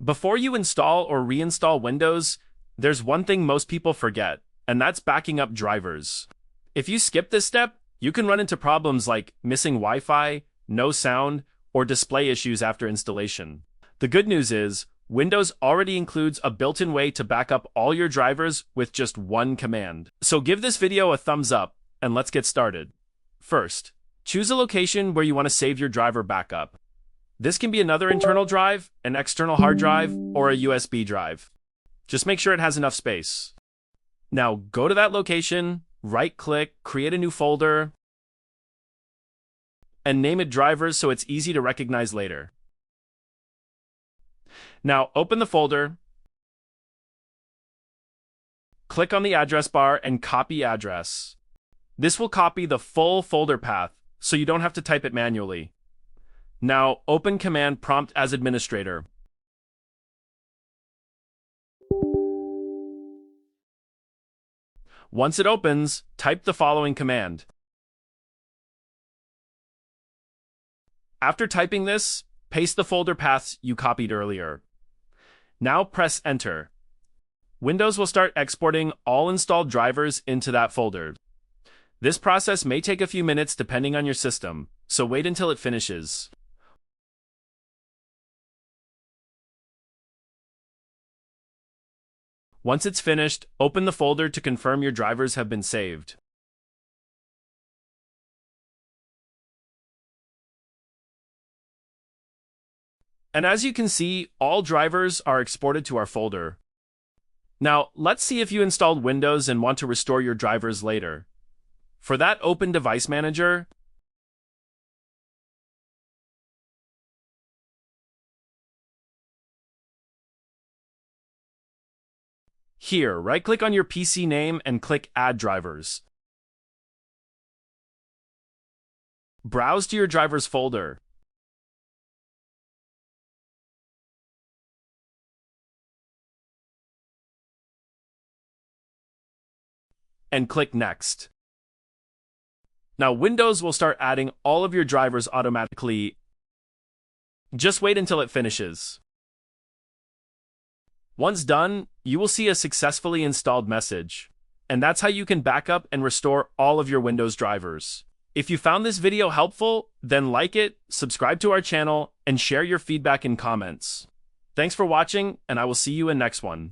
Before you install or reinstall Windows, there's one thing most people forget, and that's backing up drivers. If you skip this step, you can run into problems like missing Wi-Fi, no sound, or display issues after installation. The good news is, Windows already includes a built-in way to back up all your drivers with just one command. So give this video a thumbs up, and let's get started. First, choose a location where you want to save your driver backup. This can be another internal drive, an external hard drive, or a USB drive. Just make sure it has enough space. Now go to that location, right-click, create a new folder, and name it drivers so it's easy to recognize later. Now open the folder, click on the address bar and copy address. This will copy the full folder path, so you don't have to type it manually. Now open Command Prompt as administrator. Once it opens, type the following command. After typing this, paste the folder paths you copied earlier. Now press Enter. Windows will start exporting all installed drivers into that folder. This process may take a few minutes depending on your system, so wait until it finishes. Once it's finished, open the folder to confirm your drivers have been saved. And as you can see, all drivers are exported to our folder. Now, let's see if you installed Windows and want to restore your drivers later. For that, open Device Manager, here, right-click on your PC name and click Add Drivers. Browse to your drivers folder. And click Next. Now Windows will start adding all of your drivers automatically. Just wait until it finishes. Once done, you will see a successfully installed message. And that's how you can back up and restore all of your Windows drivers. If you found this video helpful, then like it, subscribe to our channel, and share your feedback in comments. Thanks for watching, and I will see you in next one.